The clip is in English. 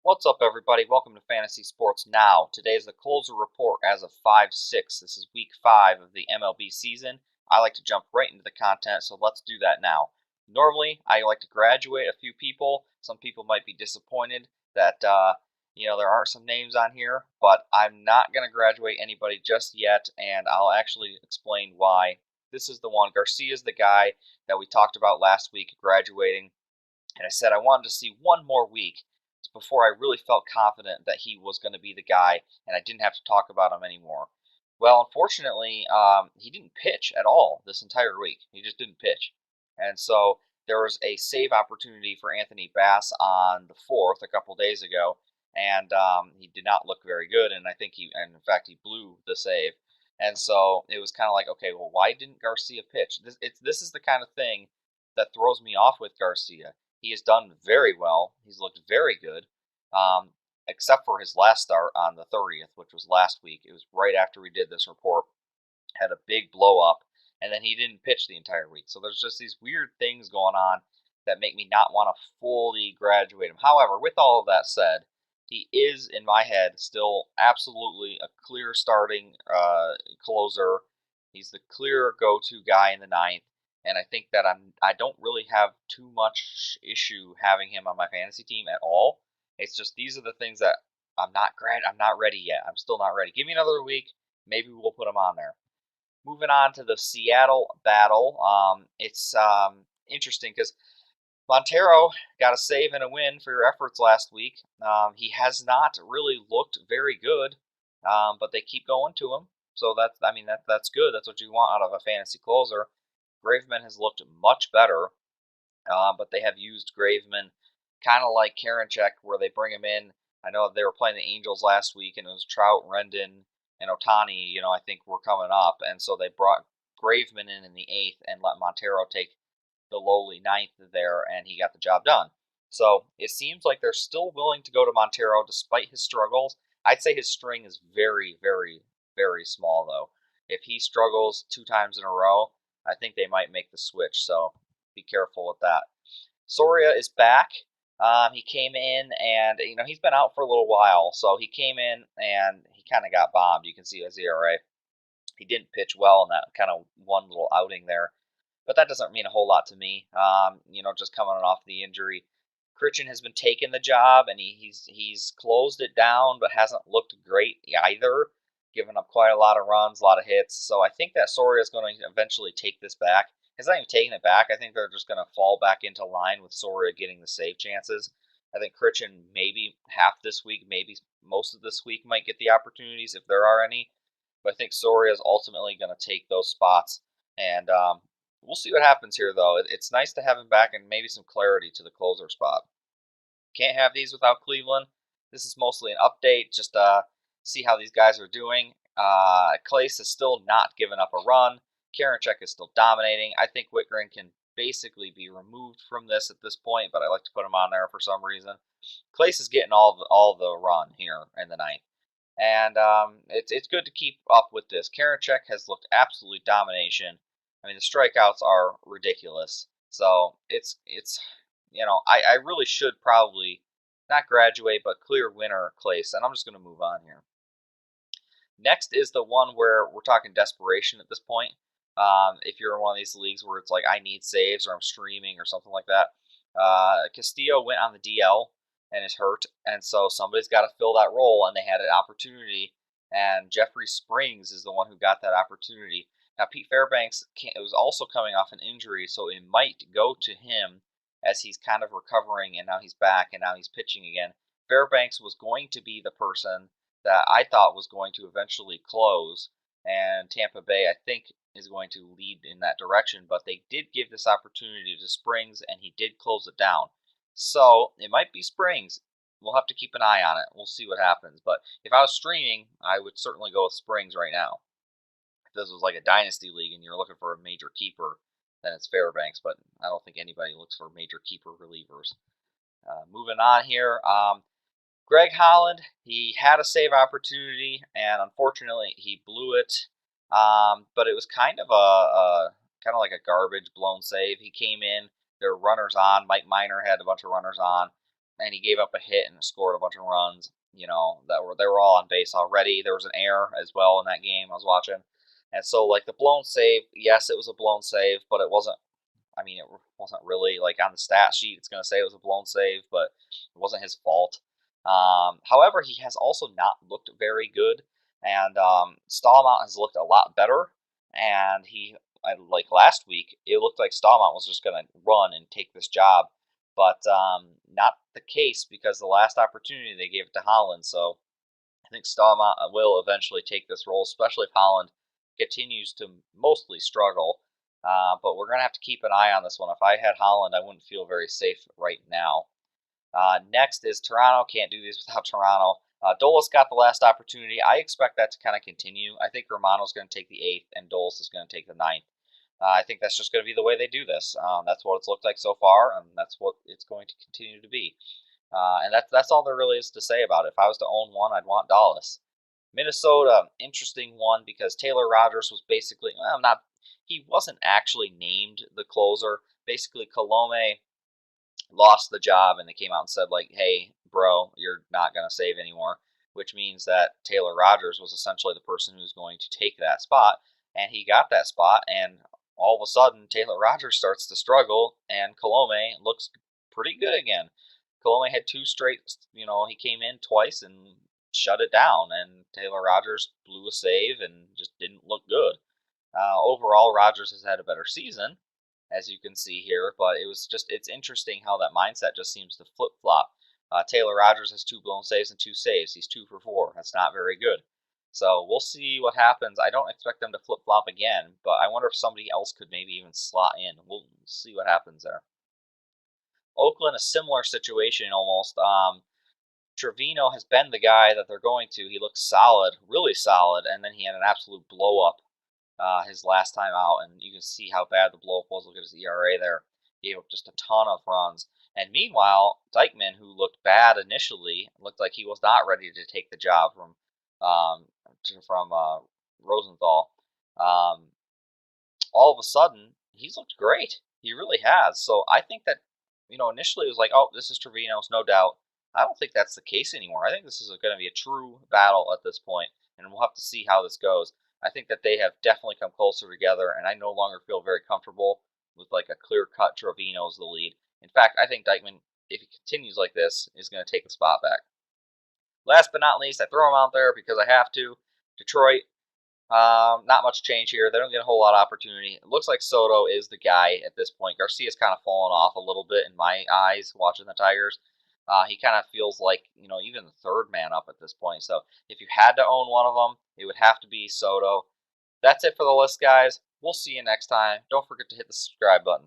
What's up, everybody? Welcome to Fantasy Sports Now. Today is the closer report as of 5/6. This is week 5 of the MLB season. I like to jump right into the content, so let's do that now. Normally, I like to graduate a few people. Some people might be disappointed that there aren't some names on here, but I'm not going to graduate anybody just yet, and I'll actually explain why. This is the one. Garcia's the guy that we talked about last week graduating, and I said I wanted to see one more week before I really felt confident that he was going to be the guy and I didn't have to talk about him anymore. Well, unfortunately, he didn't pitch at all this entire week. He just didn't pitch. And so there was a save opportunity for Anthony Bass on the 4th a couple days ago, and he did not look very good, and in fact, he blew the save. And so it was kind of like, okay, well, why didn't Garcia pitch? This is the kind of thing that throws me off with Garcia. He has done very well. He's looked very good, um, except for his last start on the 30th, which was last week. It was right after we did this report. Had a big blow up, and then he didn't pitch the entire week. So there's just these weird things going on that make me not want to fully graduate him. However, with all of that said, he is, in my head, still absolutely a clear starting closer. He's the clear go-to guy in the ninth, and I think that I don't really have too much issue having him on my fantasy team at all. It's just these are the things that I'm not ready yet. I'm still not ready. Give me another week. Maybe we'll put him on there. Moving on to the Seattle battle, it's interesting because Montero got a save and a win for your efforts last week. He has not really looked very good, but they keep going to him. So that's good. That's what you want out of a fantasy closer. Graveman has looked much better, but they have used Graveman kind of like Karinchak, where they bring him in. I know they were playing the Angels last week, and it was Trout, Rendon, and Otani. I think were coming up, and so they brought Graveman in the 8th and let Montero take the lowly ninth there, and he got the job done. So it seems like they're still willing to go to Montero despite his struggles. I'd say his string is very, very, very small, though. If he struggles 2 times in a row, I think they might make the switch. So be careful with that. Soria is back. He came in, and he's been out for a little while, so he came in and he kind of got bombed. You can see his ERA. He didn't pitch well in that kind of one little outing there, but that doesn't mean a whole lot to me. Just coming off the injury, Critchen has been taking the job, and he's closed it down, but hasn't looked great either. Giving up quite a lot of runs, a lot of hits. So I think that Soria is going to eventually take this back. He's not even taking it back. I think they're just going to fall back into line with Soria getting the save chances. I think Critchen maybe half this week, maybe most of this week might get the opportunities if there are any. But I think Soria is ultimately going to take those spots, and we'll see what happens here, though. It's nice to have him back and maybe some clarity to the closer spot. Can't have these without Cleveland. This is mostly an update, just see how these guys are doing. Clace is still not giving up a run. Karinchak is still dominating. I think Whitgren can basically be removed from this at this point, but I like to put him on there for some reason. Clace is getting all the run here in the ninth. And it's good to keep up with this. Karinchak has looked absolute domination. I mean, the strikeouts are ridiculous. So I really should probably not graduate, but clear winner Clace. And I'm just going to move on here. Next is the one where we're talking desperation at this point. If you're in one of these leagues where it's like I need saves or I'm streaming or something like that, Castillo went on the DL and is hurt, and so somebody's got to fill that role, and they had an opportunity, and Jeffrey Springs is the one who got that opportunity. Now, Pete Fairbanks was also coming off an injury, so it might go to him as he's kind of recovering, and now he's back, and now he's pitching again. Fairbanks was going to be the person that I thought was going to eventually close, and Tampa Bay, I think, is going to lead in that direction, but they did give this opportunity to Springs, and he did close it down. So it might be Springs. We'll have to keep an eye on it. We'll see what happens. But if I was streaming, I would certainly go with Springs right now. If this was like a dynasty league and you're looking for a major keeper, then it's Fairbanks. But I don't think anybody looks for major keeper relievers. Moving on here, Greg Holland, he had a save opportunity, and unfortunately he blew it. But it was kind of like a garbage blown save. He came in, there were runners on. Mike Minor had a bunch of runners on. and he gave up a hit and scored a bunch of runs. They were all on base already. There was an error as well in that game I was watching, and so like the blown save, yes, it was a blown save, but it wasn't. I mean, it wasn't really like on the stat sheet. It's going to say it was a blown save, but it wasn't his fault. However, he has also not looked very good, and Stallmont has looked a lot better. And like last week, it looked like Stallmont was just going to run and take this job, but not the case because the last opportunity they gave it to Holland. So I think Stallman will eventually take this role, especially if Holland continues to mostly struggle. But we're going to have to keep an eye on this one. If I had Holland, I wouldn't feel very safe right now. Next is Toronto. Can't do these without Toronto. Dolis got the last opportunity. I expect that to kind of continue. I think Romano's going to take the 8th, and Dolis is going to take the 9th. I think that's just going to be the way they do this. That's what it's looked like so far, and that's what it's going to continue to be. And that's all there really is to say about it. If I was to own one, I'd want Dallas. Minnesota, interesting one because Taylor Rogers was basically, well, not, he wasn't actually named the closer. Basically, Colome lost the job, and they came out and said, like, hey, bro, you're not going to save anymore, which means that Taylor Rogers was essentially the person who's going to take that spot, and he got that spot, and all of a sudden, Taylor Rogers starts to struggle, and Colome looks pretty good again. Colome had 2 straight, he came in twice and shut it down, and Taylor Rogers blew a save and just didn't look good. Overall, Rogers has had a better season, as you can see here, but it's interesting how that mindset just seems to flip flop. Taylor Rogers has 2 blown saves and 2 saves. He's 2 for 4. That's not very good. So we'll see what happens. I don't expect them to flip flop again, but I wonder if somebody else could maybe even slot in. We'll see what happens there. Oakland, a similar situation almost. Trevino has been the guy that they're going to. He looks solid, really solid, and then he had an absolute blow up his last time out, and you can see how bad the blow up was. Look at his ERA there. He gave up just a ton of runs. And meanwhile, Dykeman, who looked bad initially, looked like he was not ready to take the job from Rosenthal. Um, all of a sudden, he's looked great. He really has. So I think that, initially it was like, oh, this is Trevino's, no doubt. I don't think that's the case anymore. I think this is going to be a true battle at this point, and we'll have to see how this goes. I think that they have definitely come closer together, and I no longer feel very comfortable with like a clear-cut Trevino as the lead. In fact, I think Dykeman, if he continues like this, is going to take the spot back. Last but not least, I throw him out there because I have to. Detroit, not much change here. They don't get a whole lot of opportunity. It looks like Soto is the guy at this point. Garcia's kind of fallen off a little bit in my eyes watching the Tigers. He kind of feels like, even the third man up at this point. So if you had to own one of them, it would have to be Soto. That's it for the list, guys. We'll see you next time. Don't forget to hit the subscribe button.